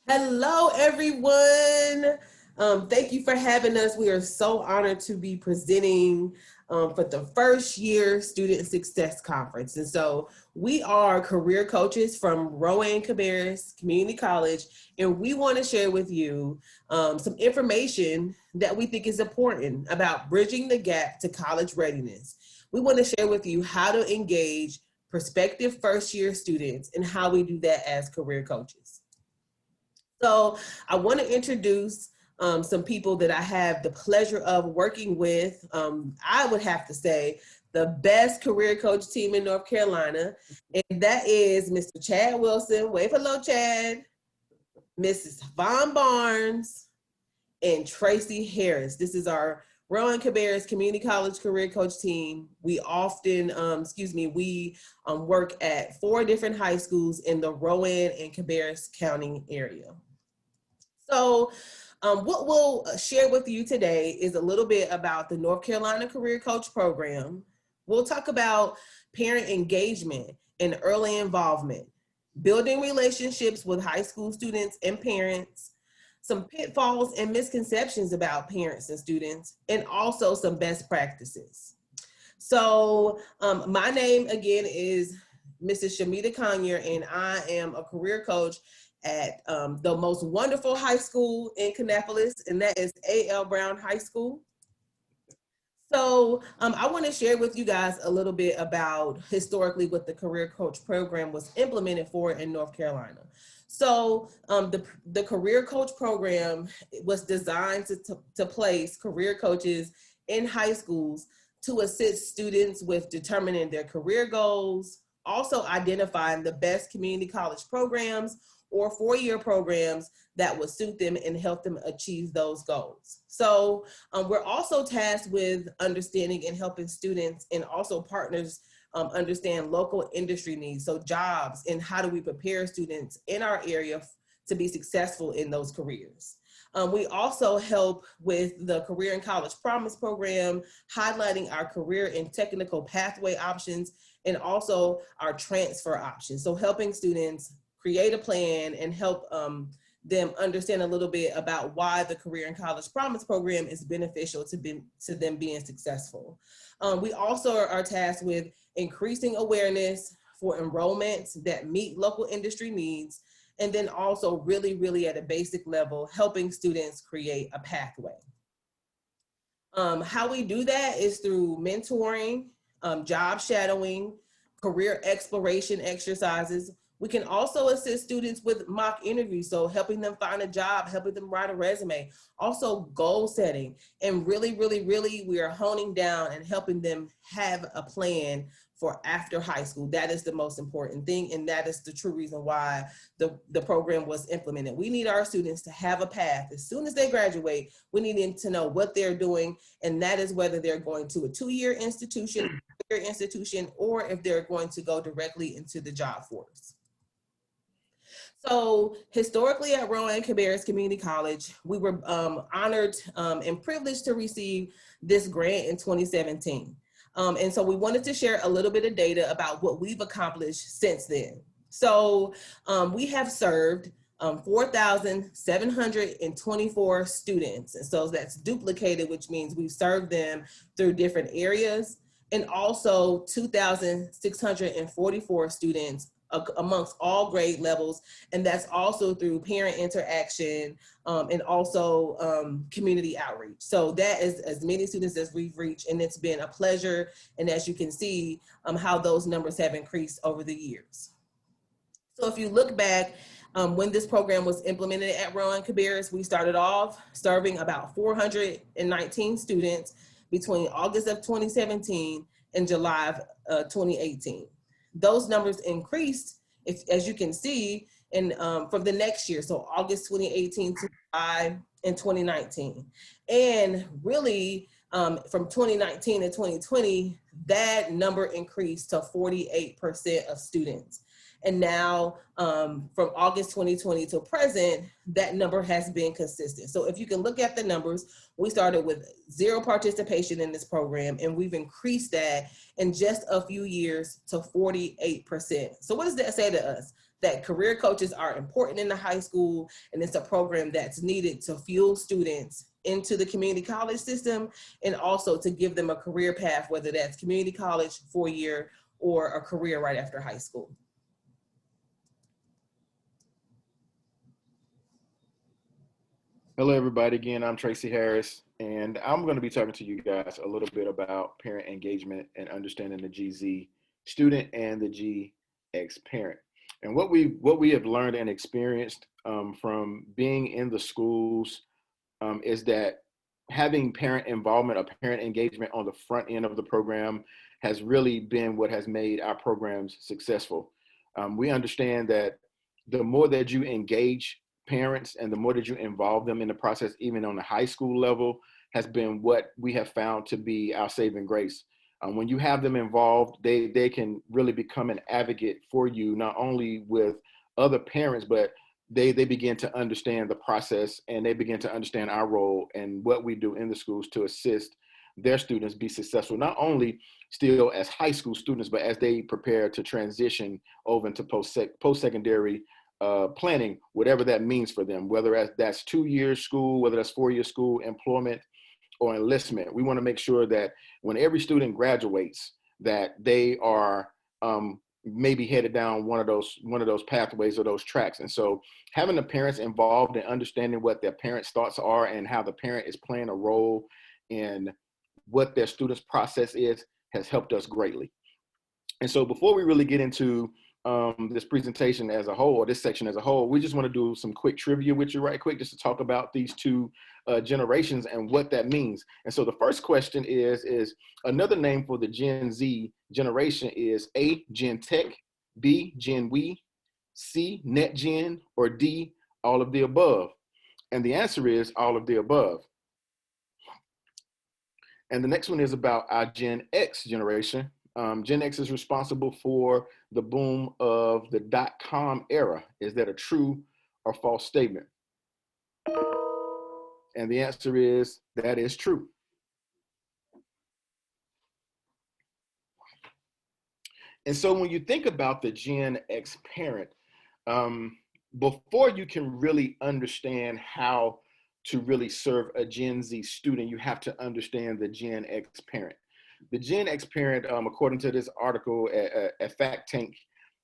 Hello, everyone. Thank you for having us. We are so honored to be presenting for the first year Student Success Conference. And so we are career coaches from Rowan-Cabarrus Community College, and we want to share with you some information that we think is important about bridging the gap to college readiness. We want to share with you how to engage prospective first year students and how we do that as career coaches. So I want to introduce some people that I have the pleasure of working with. I would have to say the best career coach team in North Carolina, and that is Mr. Chad Wilson. Wave hello, Chad. Mrs. Vaughn Barnes and Tracy Harris. This is our Rowan-Cabarrus Community College Career Coach team. We often, work at 4 different high schools in the Rowan and Cabarrus County area. So what we'll share with you today is a little bit about the North Carolina Career Coach Program. We'll talk about parent engagement and early involvement, building relationships with high school students and parents, some pitfalls and misconceptions about parents and students, and also some best practices. So my name again is Mrs. Shamita Conyer, and I am a career coach at the most wonderful high school in Kannapolis, and that is A.L. Brown High School. So I want to share with you guys a little bit about historically what the Career Coach Program was implemented for in North Carolina. So the Career Coach Program was designed to place career coaches in high schools to assist students with determining their career goals, also identifying the best community college programs or 4-year programs that would suit them and help them achieve those goals. So we're also tasked with understanding and helping students and also partners understand local industry needs, so jobs, and how do we prepare students in our area to be successful in those careers. We also help with the Career and College Promise Program, highlighting our career and technical pathway options, and also our transfer options. So helping students create a plan and help them understand a little bit about why the Career and College Promise Program is beneficial to them being successful. We also are tasked with increasing awareness for enrollments that meet local industry needs, and then also really at a basic level, helping students create a pathway. How we do that is through mentoring, job shadowing, career exploration exercises. We can also assist students with mock interviews, so helping them find a job, helping them write a resume, also goal setting, and really, we are honing down and helping them have a plan for after high school. That is the most important thing, and that is the true reason why the program was implemented. We need our students to have a path. As soon as they graduate, we need them to know what they're doing, and that is whether they're going to a 2-year institution, or if they're going to go directly into the job force. So historically at Rowan-Cabarrus Community College, we were honored and privileged to receive this grant in 2017. And so we wanted to share a little bit of data about what we've accomplished since then. So we have served 4,724 students. And so that's duplicated, which means we've served them through different areas, and also 2,644 students amongst all grade levels, and that's also through parent interaction and also community outreach. So that is as many students as we've reached, and it's been a pleasure. And as you can see, how those numbers have increased over the years. So if you look back, when this program was implemented at Rowan-Cabarrus, we started off serving about 419 students between August of 2017 and July of 2018. Those numbers increased, as you can see, from the next year, so August 2018 to July in 2019. And really, from 2019 to 2020, that number increased to 48% of students. And now from August 2020 to present, that number has been consistent. So if you can look at the numbers, we started with 0 participation in this program, and we've increased that in just a few years to 48%. So what does that say to us? that career coaches are important in the high school, and it's a program that's needed to fuel students into the community college system, and also to give them a career path, whether that's community college, 4-year, or a career right after high school. Hello, everybody. Again, I'm Tracy Harris, and I'm going to be talking to you guys a little bit about parent engagement and understanding the GZ student and the GX parent. And what we have learned and experienced from being in the schools is that having parent involvement or parent engagement on the front end of the program has really been what has made our programs successful. We understand that the more that you engage parents and the more that you involve them in the process, even on the high school level, has been what we have found to be our saving grace. When you have them involved, they can really become an advocate for you, not only with other parents, but they begin to understand the process, and they begin to understand our role and what we do in the schools to assist their students be successful, not only still as high school students, but as they prepare to transition over into post-secondary planning, whatever that means for them, whether that's 2 years school, whether that's 4 year school, employment, or enlistment. We want to make sure that when every student graduates, that they are maybe headed down one of those pathways or those tracks. And so having the parents involved and understanding what their parents' thoughts are and how the parent is playing a role in what their students' process is has helped us greatly. And so before we really get into this presentation as a whole, or this section as a whole, we just want to do some quick trivia with you right quick, just to talk about these two generations and what that means. And so the first question is another name for the Gen Z generation is A, Gen Tech, B, Gen We, C, Net Gen, or D, all of the above? And the answer is all of the above. And the next one is about our Gen X generation. Gen X is responsible for the boom of the .com era. Is that a true or false statement? And the answer is that is true. And so when you think about the Gen X parent, before you can really understand how to really serve a Gen Z student, you have to understand the Gen X parent. The Gen X parent, according to this article at Fact Tank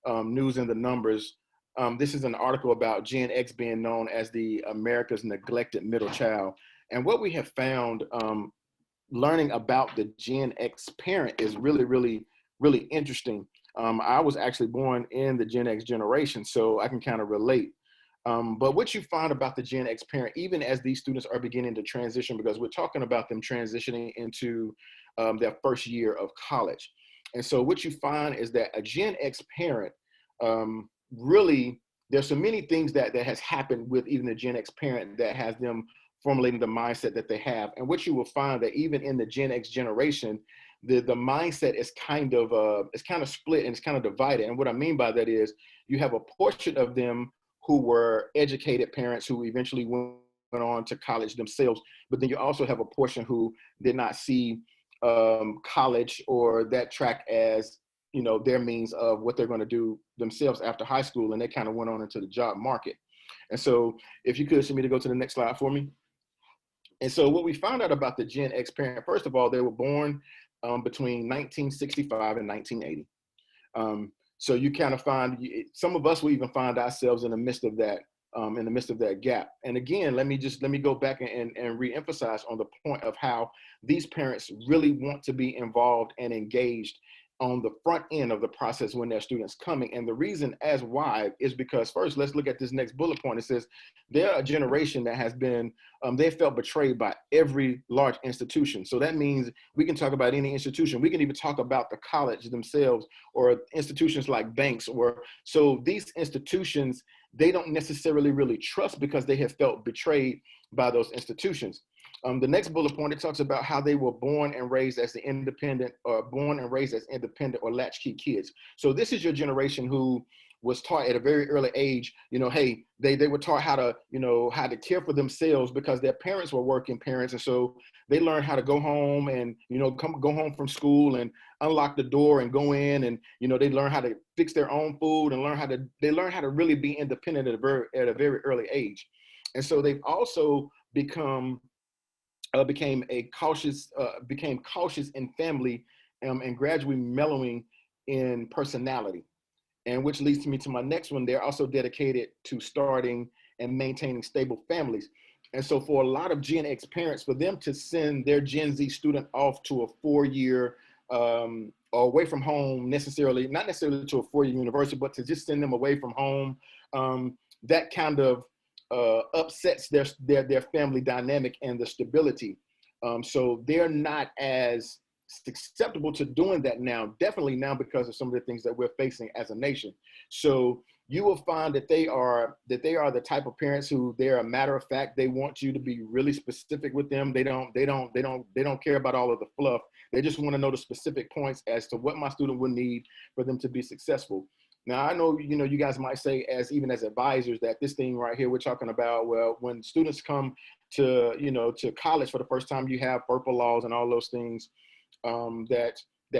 News and the Numbers, this is an article about Gen X being known as the America's neglected middle child. And what we have found learning about the Gen X parent is really, really, really interesting. I was actually born in the Gen X generation, so I can kind of relate. But what you find about the Gen X parent, even as these students are beginning to transition, because we're talking about them transitioning into their first year of college. And so what you find is that a Gen X parent, really, there's so many things that has happened with even the Gen X parent that has them formulating the mindset that they have. And what you will find that even in the Gen X generation, the mindset is kind of split and it's kind of divided. And what I mean by that is you have a portion of them who were educated parents who eventually went on to college themselves, but then you also have a portion who did not see college or that track as, you know, their means of what they're going to do themselves after high school, and they kind of went on into the job market. And so if you could, Shami, to go to the next slide for me. And so what we found out about the Gen X parent, first of all, they were born between 1965 and 1980. So you kind of find, some of us will even find ourselves in the midst of that gap. And again, let me go back and re-emphasize on the point of how these parents really want to be involved and engaged on the front end of the process when their students coming. And the reason as why is because, first, let's look at this next bullet point. It says they're a generation that has been, they felt betrayed by every large institution. So that means we can talk about any institution. We can even talk about the college themselves or institutions like banks. So these institutions, they don't necessarily really trust because they have felt betrayed by those institutions. The next bullet point, it talks about how they were born and raised as independent or latchkey kids. So this is your generation who was taught at a very early age, hey, they were taught how to, how to care for themselves because their parents were working parents. And so they learned how to go home and, go home from school and unlock the door and go in, and, they learn how to fix their own food and they learn how to really be independent at a very early age. And so they've also became cautious in family, and gradually mellowing in personality. And which leads me to my next one. They're also dedicated to starting and maintaining stable families. And so for a lot of Gen X parents, for them to send their Gen Z student off to a 4-year or away from home, not necessarily to a 4-year university, but to just send them away from home, that kind of upsets their family dynamic and the stability. So they're not as acceptable to doing that now, definitely now, because of some of the things that we're facing as a nation. So you will find that they are the type of parents who, they're a matter of fact. They want you to be really specific with them. They don't care about all of the fluff. They just want to know the specific points as to what my student will need for them to be successful. Now, I know, you guys might say, even as advisors, that this thing right here we're talking about, well, when students come to, to college for the first time, you have FERPA laws and all those things that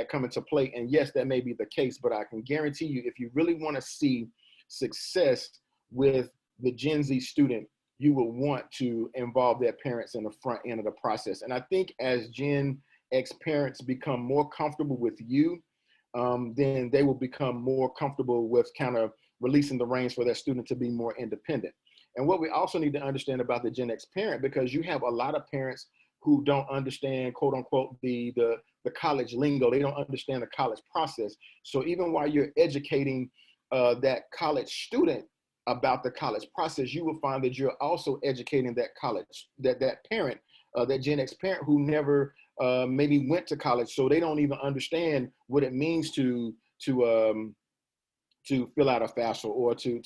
come into play. And yes, that may be the case, but I can guarantee you, if you really want to see success with the Gen Z student, you will want to involve their parents in the front end of the process. And I think as Gen X parents become more comfortable with you, then they will become more comfortable with kind of releasing the reins for their student to be more independent. And what we also need to understand about the Gen X parent, because you have a lot of parents who don't understand, quote unquote, the college lingo. They don't understand the college process. So even while you're educating that college student about the college process, you will find that you're also educating that parent, that Gen X parent who never maybe went to college. So they don't even understand what it means to fill out a FAFSA, or to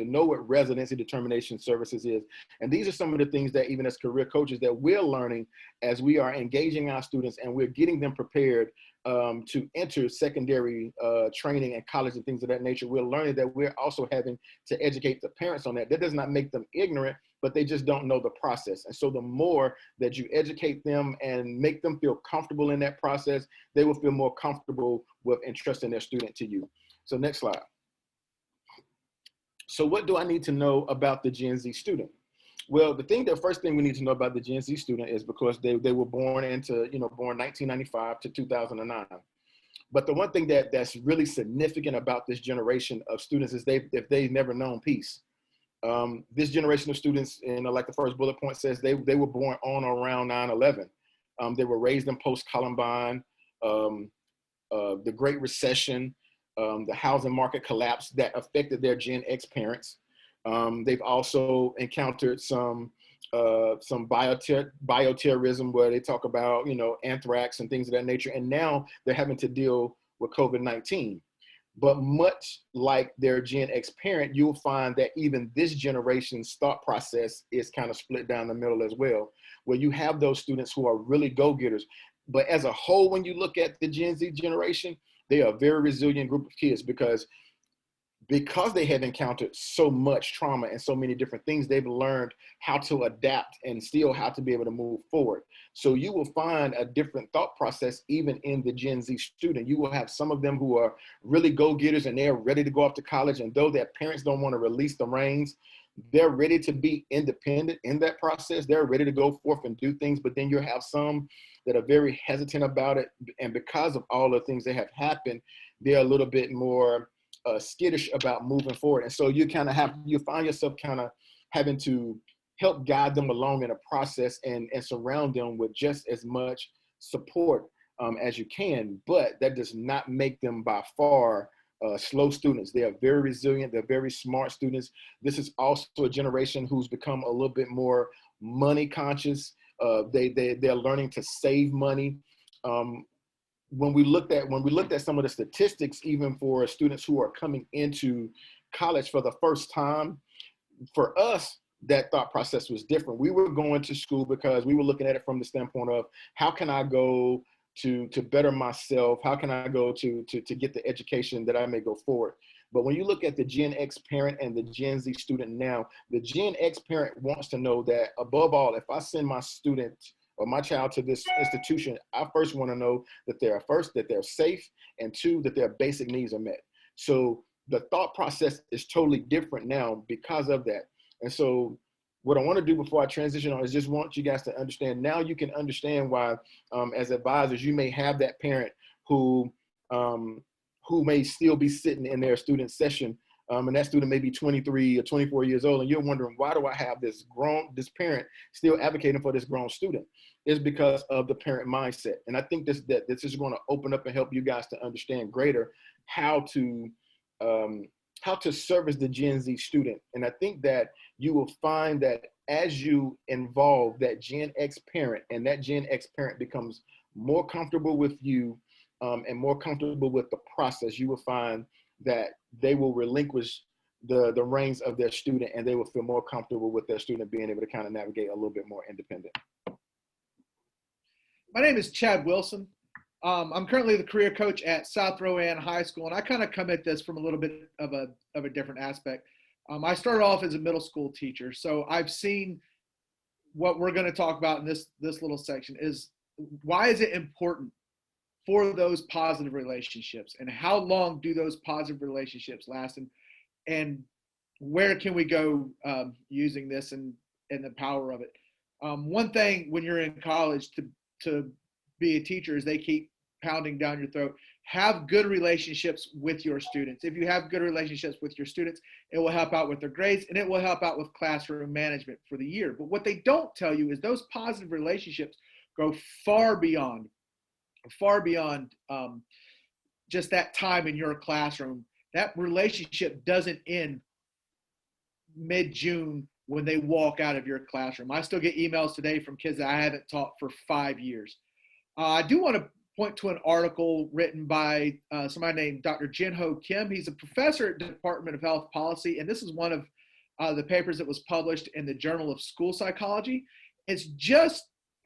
know what residency determination services is. And these are some of the things that, even as career coaches, that we're learning as we are engaging our students and we're getting them prepared to enter secondary training and college and things of that nature. We're learning that we're also having to educate the parents on that. That does not make them ignorant, but they just don't know the process. And so the more that you educate them and make them feel comfortable in that process, they will feel more comfortable with entrusting their student to you. So next slide. So what do I need to know about the Gen Z student? Well, the first thing we need to know about the Gen Z student is because they were born 1995 to 2009. But the one thing that's really significant about this generation of students is they've never known peace. This generation of students, like the first bullet point says, they were born on or around 9/11. They were raised in post-Columbine, the Great Recession, the housing market collapse that affected their Gen X parents. They've also encountered some bioterrorism, where they talk about, anthrax and things of that nature. And now they're having to deal with COVID-19. But much like their Gen X parent, you'll find that even this generation's thought process is kind of split down the middle as well, where you have those students who are really go-getters. But as a whole, when you look at the Gen Z generation, they are a very resilient group of kids because they have encountered so much trauma and so many different things. They've learned how to adapt and still how to be able to move forward. So you will find a different thought process even in the Gen Z student. You will have some of them who are really go-getters and they're ready to go off to college, and though their parents don't want to release the reins, they're ready to be independent in that process. They're ready to go forth and do things. But then you have some that are very hesitant about it, and because of all the things that have happened, they're a little bit more skittish about moving forward. And so you find yourself kind of having to help guide them along in a process and surround them with just as much support as you can. But that does not make them by far slow students. They are very resilient. They're very smart students. This is also a generation who's become a little bit more money conscious. They're learning to save money. When we looked at some of the statistics, even for students who are coming into college for the first time, for us, that thought process was different. We were going to school because we were looking at it from the standpoint of, how can I go to better myself? How can I go to get the education that I may go forward? But when you look at the Gen X parent and the Gen Z student now, the Gen X parent wants to know that above all, if I send my student or my child to this institution, I first want to know that they're safe, and two, that their basic needs are met. So the thought process is totally different now because of that. And so what I want to do before I transition on is just want you guys to understand. Now you can understand why, as advisors, you may have that parent who may still be sitting in their student session, and that student may be 23 or 24 years old, and you're wondering, why do I have this parent still advocating for this grown student? It's because of the parent mindset. And I think this is going to open up and help you guys to understand greater how to service the Gen Z student. And I think that you will find that as you involve that Gen X parent, and that Gen X parent becomes more comfortable with you, and more comfortable with the process, you will find that they will relinquish the reins of their student, and they will feel more comfortable with their student being able to kind of navigate a little bit more independent. My name is Chad Wilson. I'm currently the career coach at South Rowan High School, and I kind of come at this from a little bit of a different aspect. I started off as a middle school teacher, so I've seen what we're going to talk about in this little section is why is it important for those positive relationships, and how long do those positive relationships last, and where can we go using this and the power of it. One thing when you're in college to be a teacher is they keep pounding down your throat. Have good relationships with your students. If you have good relationships with your students, it will help out with their grades, and it will help out with classroom management for the year. But what they don't tell you is those positive relationships go far beyond just that time in your classroom. That relationship doesn't end mid-June when they walk out of your classroom. I still get emails today from kids that I haven't taught for 5 years. I do want to point to an article written by somebody named Dr. Jin-Ho Kim. He's a professor at the Department of Health Policy, and this is one of the papers that was published in the Journal of School Psychology.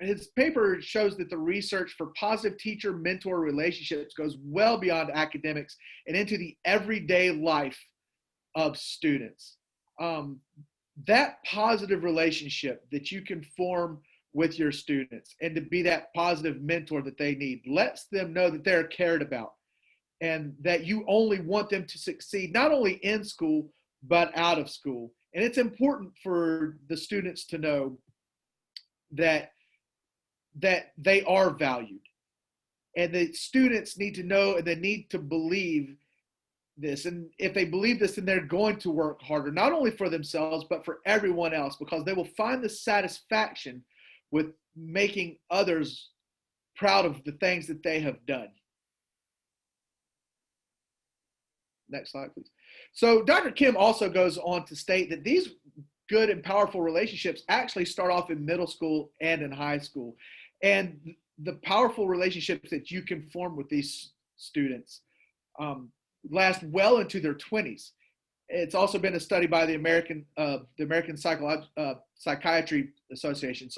His paper shows that the research for positive teacher-mentor relationships goes well beyond academics and into the everyday life of students. That positive relationship that you can form with your students and to be that positive mentor that they need lets them know that they're cared about and that you only want them to succeed, not only in school, but out of school. And it's important for the students to know that they are valued, and the students need to know, and they need to believe this. And if they believe this, then they're going to work harder, not only for themselves, but for everyone else, because they will find the satisfaction with making others proud of the things that they have done. Next slide, please. So Dr. Kim also goes on to state that these good and powerful relationships actually start off in middle school and in high school. And the powerful relationships that you can form with these students last well into their 20s. It's also been a study by the American Psychiatry Association,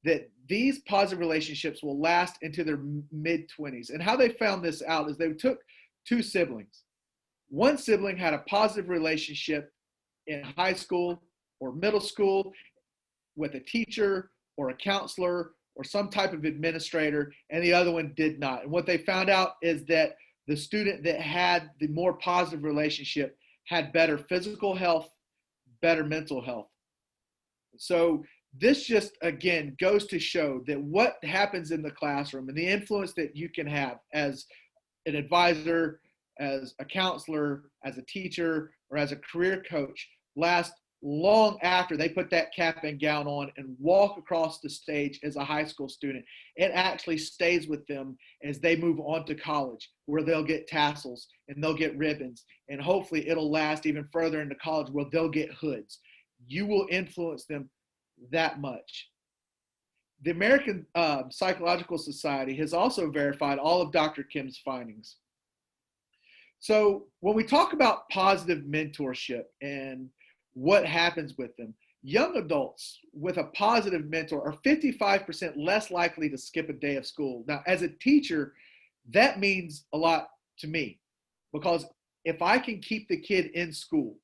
that these positive relationships will last into their mid-20s. And how they found this out is they took two siblings. One sibling had a positive relationship in high school or middle school with a teacher or a counselor or some type of administrator, and the other one did not. And what they found out is that the student that had the more positive relationship had better physical health, better mental health. So this just, again, goes to show that what happens in the classroom and the influence that you can have as an advisor, as a counselor, as a teacher, or as a career coach lasts long after they put that cap and gown on and walk across the stage as a high school student. It actually stays with them as they move on to college, where they'll get tassels and they'll get ribbons, and hopefully it'll last even further into college where they'll get hoods. You will influence them that much. The American Psychological Society has also verified all of Dr. Kim's findings. So when we talk about positive mentorship and what happens with them, young adults with a positive mentor are 55% less likely to skip a day of school. Now, as a teacher, that means a lot to me, because if I can keep the kid in school,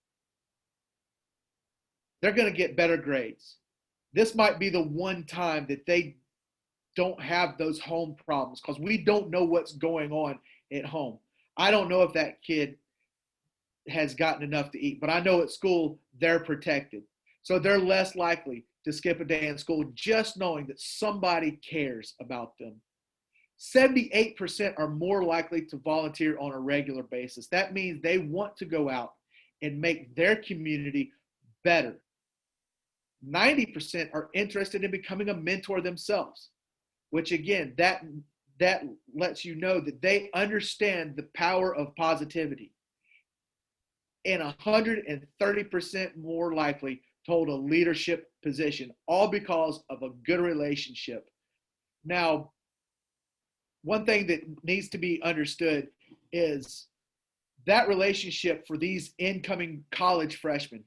they're going to get better grades. This might be the one time that they don't have those home problems, because we don't know what's going on at home. I don't know if that kid has gotten enough to eat, but I know at school they're protected. So they're less likely to skip a day in school just knowing that somebody cares about them. 78% are more likely to volunteer on a regular basis. That means they want to go out and make their community better. 90% are interested in becoming a mentor themselves, which again, that lets you know that they understand the power of positivity. And 130% more likely to hold a leadership position, all because of a good relationship. Now, one thing that needs to be understood is that relationship for these incoming college freshmen,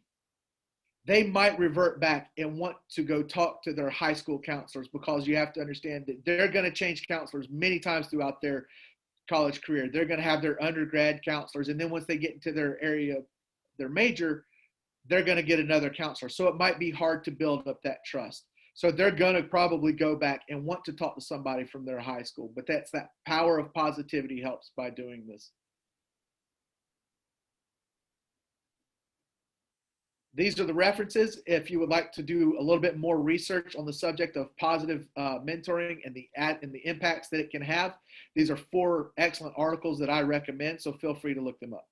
they might revert back and want to go talk to their high school counselors, because you have to understand that they're going to change counselors many times throughout their college career. They're going to have their undergrad counselors, and then once they get into their area, their major, they're going to get another counselor. So it might be hard to build up that trust. So they're going to probably go back and want to talk to somebody from their high school. But that's that power of positivity helps by doing this. These are the references if you would like to do a little bit more research on the subject of positive mentoring and the impacts that it can have. These are 4 excellent articles that I recommend, so feel free to look them up.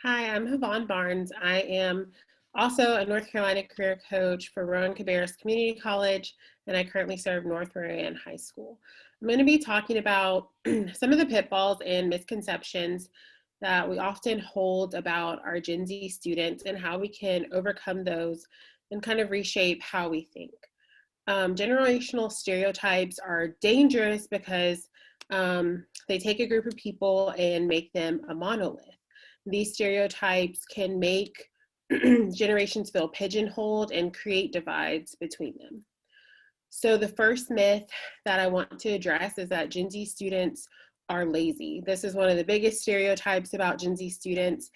Hi, I'm Yvonne Barnes. I am also a North Carolina career coach for Rowan-Cabarrus Community College, and I currently serve North Rowan High School. I'm going to be talking about some of the pitfalls and misconceptions that we often hold about our Gen Z students and how we can overcome those and kind of reshape how we think. Generational stereotypes are dangerous because they take a group of people and make them a monolith. These stereotypes can make generations feel pigeonholed and create divides between them. So the first myth that I want to address is that Gen Z students are lazy. This is one of the biggest stereotypes about Gen Z students,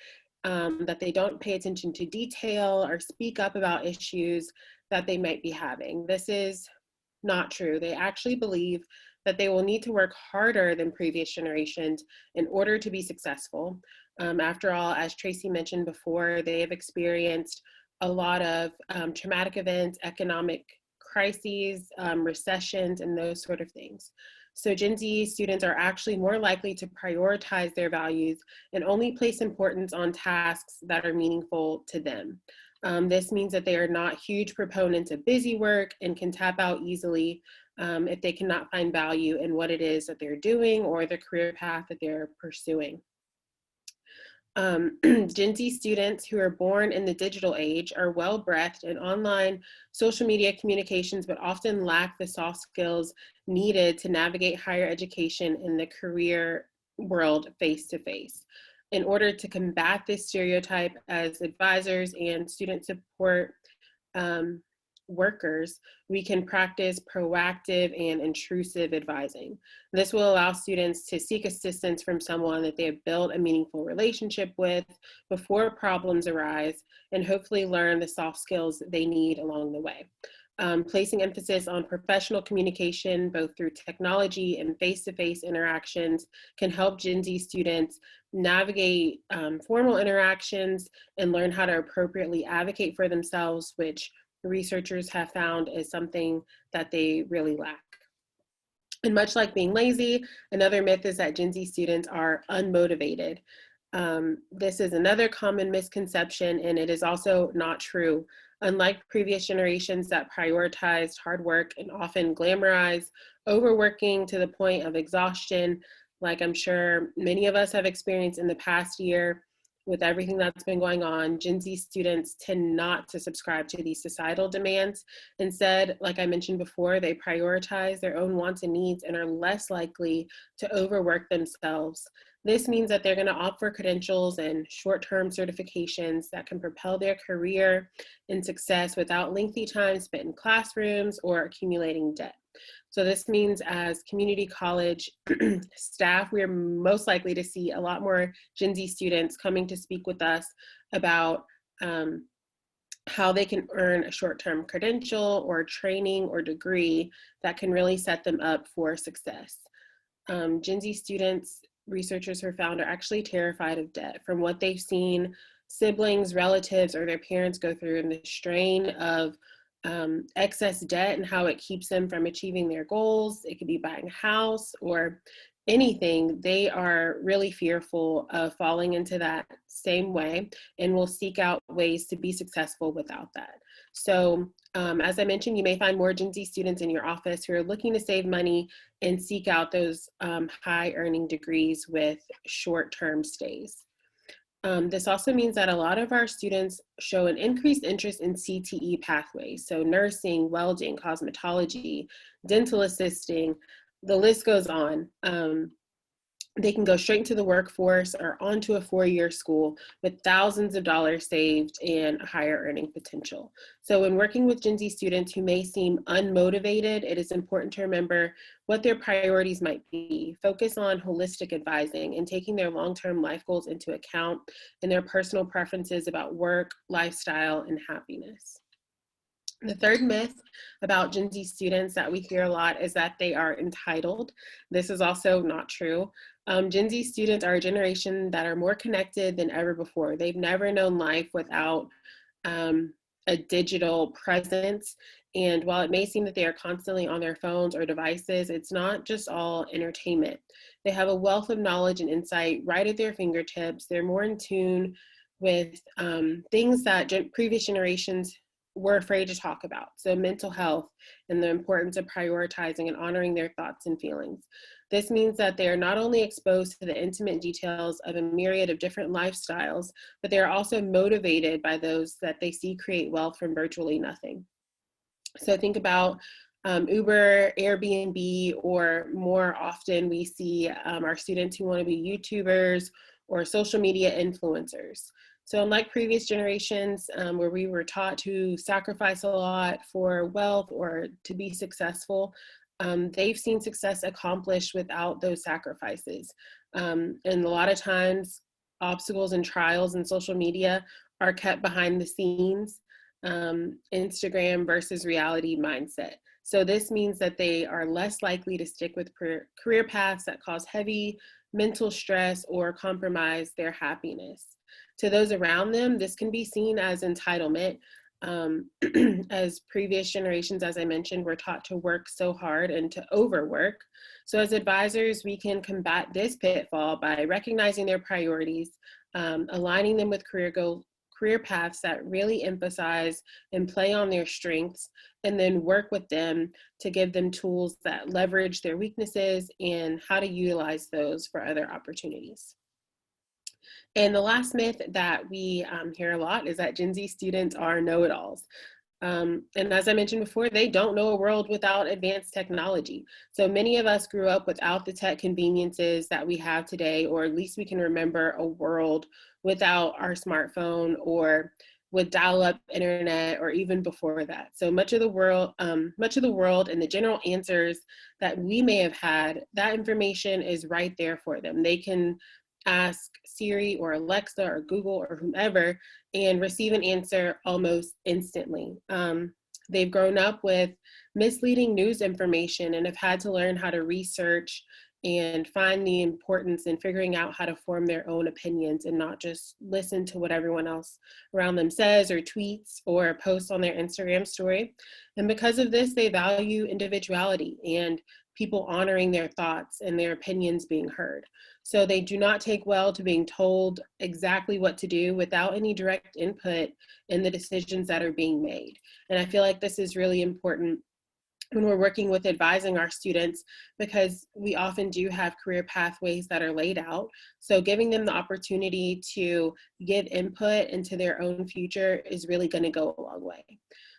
that they don't pay attention to detail or speak up about issues that they might be having. This is not true. They actually believe that they will need to work harder than previous generations in order to be successful. After all, as Tracy mentioned before, they have experienced a lot of traumatic events, economic crises, recessions, and those sort of things. So Gen Z students are actually more likely to prioritize their values and only place importance on tasks that are meaningful to them. This means that they are not huge proponents of busy work and can tap out easily if they cannot find value in what it is that they're doing or the career path that they're pursuing. Gen Z students who are born in the digital age are well-breathed in online social media communications, but often lack the soft skills needed to navigate higher education in the career world face-to-face. In order to combat this stereotype, as advisors and student support workers, we can practice proactive and intrusive advising. This will allow students to seek assistance from someone that they have built a meaningful relationship with before problems arise, and hopefully learn the soft skills that they need along the way. Placing emphasis on professional communication, both through technology and face-to-face interactions, can help Gen Z students navigate formal interactions and learn how to appropriately advocate for themselves, which researchers have found is something that they really lack. And much like being lazy, another myth is that Gen Z students are unmotivated. This is another common misconception, and it is also not true. Unlike previous generations that prioritized hard work and often glamorized overworking to the point of exhaustion, like I'm sure many of us have experienced in the past year with everything that's been going on, Gen Z students tend not to subscribe to these societal demands. Instead, like I mentioned before, they prioritize their own wants and needs and are less likely to overwork themselves. This means that they're going to opt for credentials and short-term certifications that can propel their career and success without lengthy time spent in classrooms or accumulating debt. So this means as community college staff, we are most likely to see a lot more Gen Z students coming to speak with us about how they can earn a short-term credential or training or degree that can really set them up for success. Gen Z students, researchers have found, are actually terrified of debt from what they've seen siblings, relatives, or their parents go through, and the strain of excess debt and how it keeps them from achieving their goals. It could be buying a house or anything. They are really fearful of falling into that same way and will seek out ways to be successful without that. So as I mentioned, you may find more Gen Z students in your office who are looking to save money and seek out those high earning degrees with short-term stays. This also means that a lot of our students show an increased interest in CTE pathways. So nursing, welding, cosmetology, dental assisting, the list goes on. They can go straight into the workforce or onto a four-year school with thousands of dollars saved and a higher earning potential. So when working with Gen Z students who may seem unmotivated, it is important to remember what their priorities might be. Focus on holistic advising and taking their long-term life goals into account and their personal preferences about work, lifestyle, and happiness. The third myth about Gen Z students that we hear a lot is that they are entitled. This is also not true. Gen Z students are a generation that are more connected than ever before. They've never known life without a digital presence. And while it may seem that they are constantly on their phones or devices, it's not just all entertainment. They have a wealth of knowledge and insight right at their fingertips. They're more in tune with things that previous generations were afraid to talk about. So mental health and the importance of prioritizing and honoring their thoughts and feelings. This means that they are not only exposed to the intimate details of a myriad of different lifestyles, but they are also motivated by those that they see create wealth from virtually nothing. So think about Uber, Airbnb, or more often we see our students who want to be YouTubers or social media influencers. So unlike previous generations where we were taught to sacrifice a lot for wealth or to be successful, they've seen success accomplished without those sacrifices. And a lot of times, obstacles and trials in social media are kept behind the scenes, Instagram versus reality mindset. So this means that they are less likely to stick with career paths that cause heavy mental stress or compromise their happiness. To those around them, this can be seen as entitlement. As previous generations, as I mentioned, were taught to work so hard and to overwork. So as advisors, we can combat this pitfall by recognizing their priorities, aligning them with career paths that really emphasize and play on their strengths, and then work with them to give them tools that leverage their weaknesses and how to utilize those for other opportunities. And the last myth that we hear a lot is that Gen Z students are know-it-alls. And as I mentioned before, they don't know a world without advanced technology. So many of us grew up without the tech conveniences that we have today, or at least we can remember a world without our smartphone or with dial-up internet, or even before that. So much of the world and the general answers that we may have had, that information is right there for them. They can ask Siri or Alexa or Google or whomever and receive an answer almost instantly. They've grown up with misleading news information and have had to learn how to research and find the importance in figuring out how to form their own opinions and not just listen to what everyone else around them says or tweets or posts on their Instagram story. And because of this, they value individuality and people honoring their thoughts and their opinions being heard. So they do not take well to being told exactly what to do without any direct input in the decisions that are being made. And I feel like this is really important when we're working with advising our students, because we often do have career pathways that are laid out. So giving them the opportunity to give input into their own future is really going to go a long way.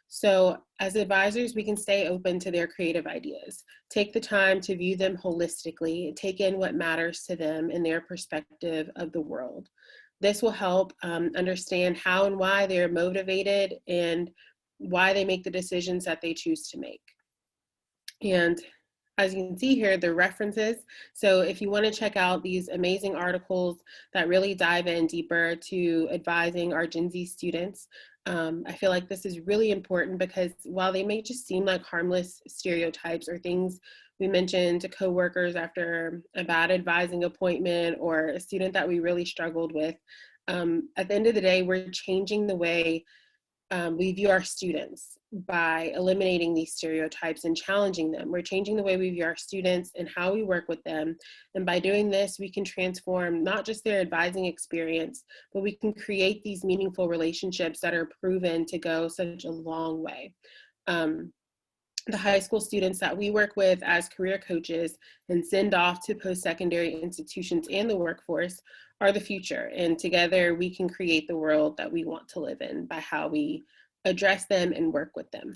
So as advisors, we can stay open to their creative ideas, take the time to view them holistically, take in what matters to them and their perspective of the world. This will help understand how and why they're motivated and why they make the decisions that they choose to make. And as you can see here, the references. So if you want to check out these amazing articles that really dive in deeper to advising our Gen Z students, I feel like this is really important because while they may just seem like harmless stereotypes or things we mentioned to coworkers after a bad advising appointment or a student that we really struggled with, at the end of the day, we're changing the way we view our students by eliminating these stereotypes and challenging them. We're changing the way we view our students and how we work with them. And by doing this, we can transform not just their advising experience, but we can create these meaningful relationships that are proven to go such a long way. The high school students that we work with as career coaches and send off to post-secondary institutions and the workforce are the future. And together we can create the world that we want to live in by how we address them and work with them.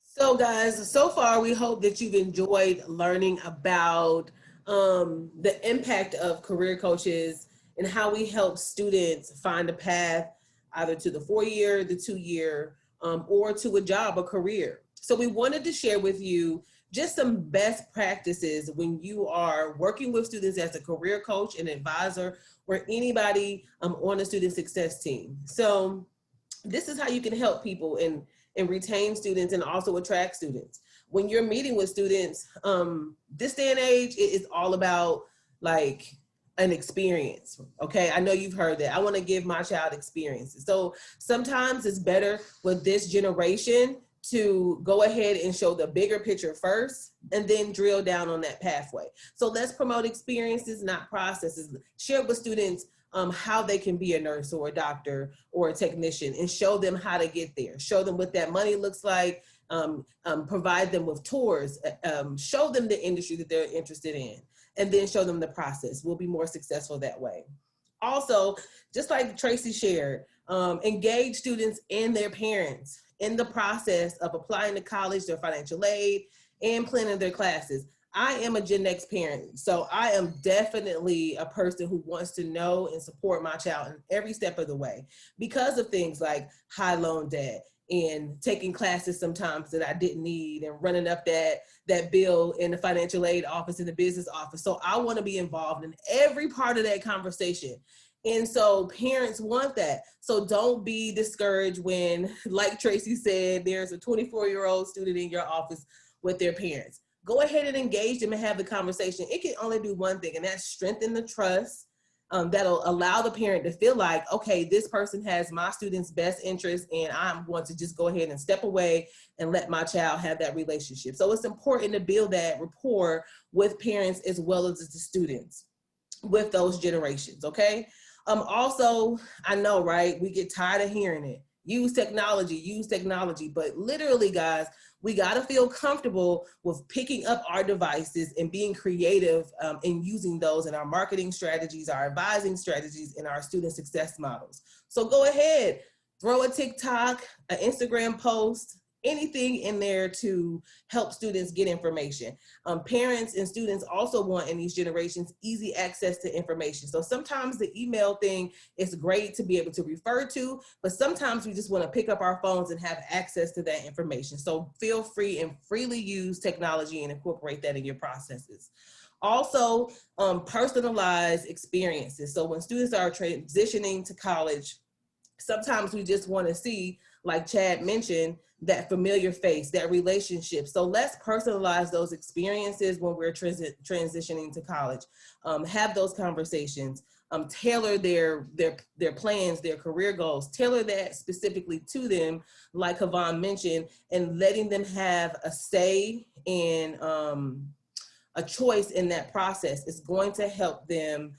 So guys, so far we hope that you've enjoyed learning about the impact of career coaches and how we help students find a path either to the 4-year, the 2-year, or to a job, a career. So we wanted to share with you just some best practices when you are working with students as a career coach, an advisor, or anybody on a student success team. So this is how you can help people and retain students and also attract students. When you're meeting with students, this day and age, it is all about like an experience, okay? I know you've heard that. I wanna give my child experiences. So sometimes it's better with this generation to go ahead and show the bigger picture first and then drill down on that pathway. So let's promote experiences, not processes. Share with students how they can be a nurse or a doctor or a technician and show them how to get there. Show them what that money looks like, provide them with tours, show them the industry that they're interested in, and then show them the process. We'll be more successful that way. Also, just like Tracy shared, engage students and their parents in the process of applying to college, their financial aid, and planning their classes. I am a Gen X parent, so I am definitely a person who wants to know and support my child in every step of the way because of things like high loan debt and taking classes sometimes that I didn't need and running up that bill in the financial aid office, in the business office. So I want to be involved in every part of that conversation. And so parents want that. So don't be discouraged when, like Tracy said, there's a 24-year-old student in your office with their parents. Go ahead and engage them and have the conversation. It can only do one thing, and that's strengthen the trust. That'll allow the parent to feel like, okay, this person has my student's best interest and I'm going to just go ahead and step away and let my child have that relationship. So it's important to build that rapport with parents as well as the students with those generations, okay? Also, I know, right? We get tired of hearing it. Use technology, but literally, guys, we gotta feel comfortable with picking up our devices and being creative in using those in our marketing strategies, our advising strategies, and our student success models. So go ahead, throw a TikTok, an Instagram post, anything in there to help students get information. Parents and students also want in these generations easy access to information. So sometimes the email thing is great to be able to refer to, but sometimes we just want to pick up our phones and have access to that information. So feel free and freely use technology and incorporate that in your processes. Also, personalized experiences. So when students are transitioning to college, sometimes we just want to see, like Chad mentioned, that familiar face, that relationship. So let's personalize those experiences when we're transitioning to college. Have those conversations. Tailor their plans, their career goals. Tailor that specifically to them, like Havon mentioned, and letting them have a say and a choice in that process is going to help them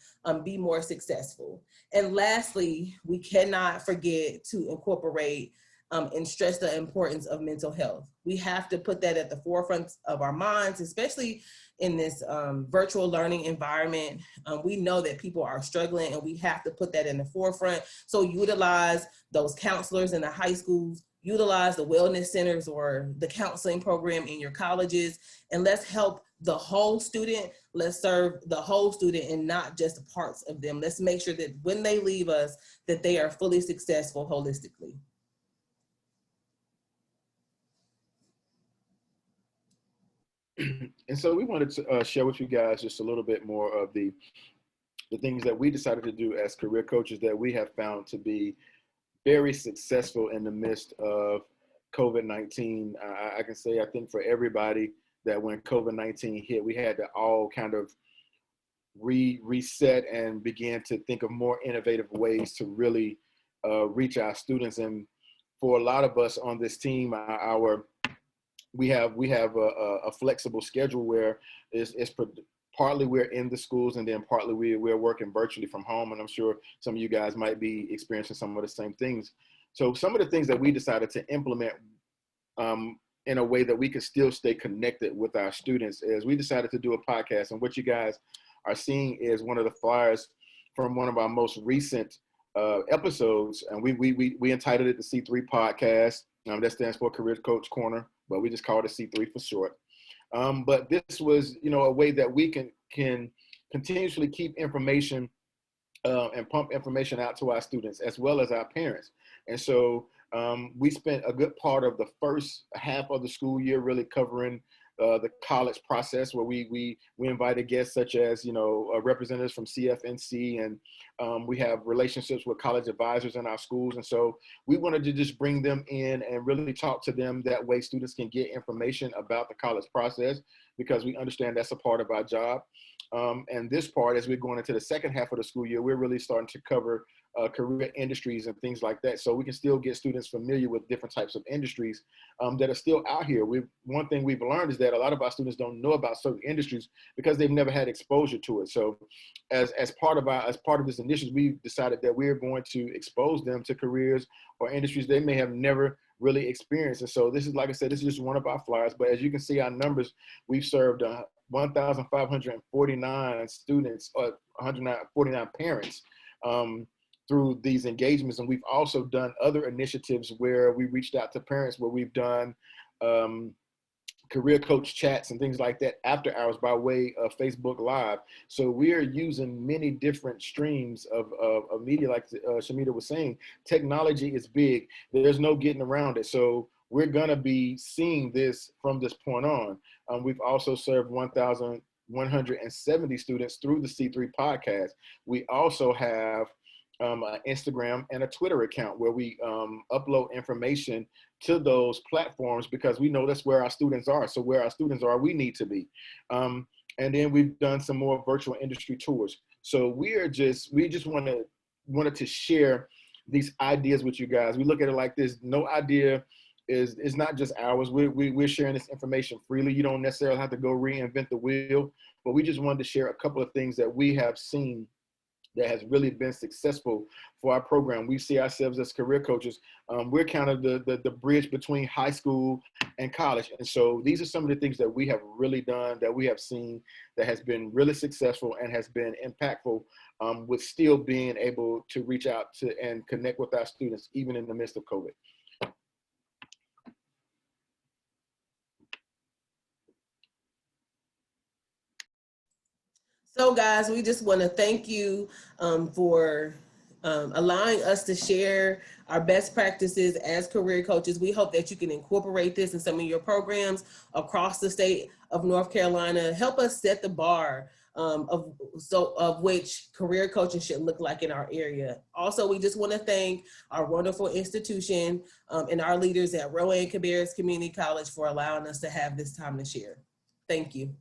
be more successful. And lastly, we cannot forget to incorporate and stress the importance of mental health. We have to put that at the forefront of our minds, especially in this virtual learning environment. We know that people are struggling and we have to put that in the forefront. So utilize those counselors in the high schools, utilize the wellness centers or the counseling program in your colleges, and let's help the whole student. Let's serve the whole student and not just parts of them. Let's make sure that when they leave us, that they are fully successful holistically. And so we wanted to share with you guys just a little bit more of the things that we decided to do as career coaches that we have found to be very successful in the midst of COVID-19. I can say, I think for everybody, that when COVID-19 hit, we had to all kind of reset and begin to think of more innovative ways to really reach our students. And for a lot of us on this team, we have a flexible schedule where it's partly we're in the schools, and then partly we're working virtually from home. And I'm sure some of you guys might be experiencing some of the same things. So some of the things that we decided to implement in a way that we could still stay connected with our students is we decided to do a podcast. And what you guys are seeing is one of the flyers from one of our most recent episodes. And we entitled it the C3 Podcast. That stands for Career Coach Corner, but we just call it a C3 for short. But this was, a way that we can continuously keep information and pump information out to our students as well as our parents. And so we spent a good part of the first half of the school year really covering the college process, where we invited guests such as representatives from CFNC, and we have relationships with college advisors in our schools. And so we wanted to just bring them in and really talk to them. That way students can get information about the college process, because we understand that's a part of our job. And this part, as we're going into the second half of the school year, we're really starting to cover career industries and things like that, so we can still get students familiar with different types of industries that are still out here. One thing we've learned is that a lot of our students don't know about certain industries because they've never had exposure to it. So as part of this initiative, we've decided that we're going to expose them to careers or industries they may have never really experienced. And so this is, like I said, this is just one of our flyers, but as you can see our numbers, we've served 1,549 students, or 149 parents through these engagements. And we've also done other initiatives where we reached out to parents, where we've done career coach chats and things like that after hours by way of Facebook Live. So we are using many different streams of media. Like Shamita was saying, technology is big. There's no getting around it. So we're going to be seeing this from this point on. We've also served 1,170 students through the C3 Podcast. We also have an Instagram and a Twitter account where we upload information to those platforms, because we know that's where our students are. So where our students are, we need to be. And then we've done some more virtual industry tours. So we just wanted to share these ideas with you guys. We look at it like this: no idea is not just ours. We're sharing this information freely. You don't necessarily have to go reinvent the wheel, but we just wanted to share a couple of things that we have seen that has really been successful for our program. We see ourselves as career coaches. We're kind of the bridge between high school and college. And so these are some of the things that we have really done, that we have seen, that has been really successful and has been impactful, with still being able to reach out to and connect with our students, even in the midst of COVID. So guys, we just want to thank you for allowing us to share our best practices as career coaches. We hope that you can incorporate this in some of your programs across the state of North Carolina. Help us set the bar of which career coaching should look like in our area. Also, we just want to thank our wonderful institution and our leaders at Rowan-Cabarrus Community College for allowing us to have this time to share. Thank you.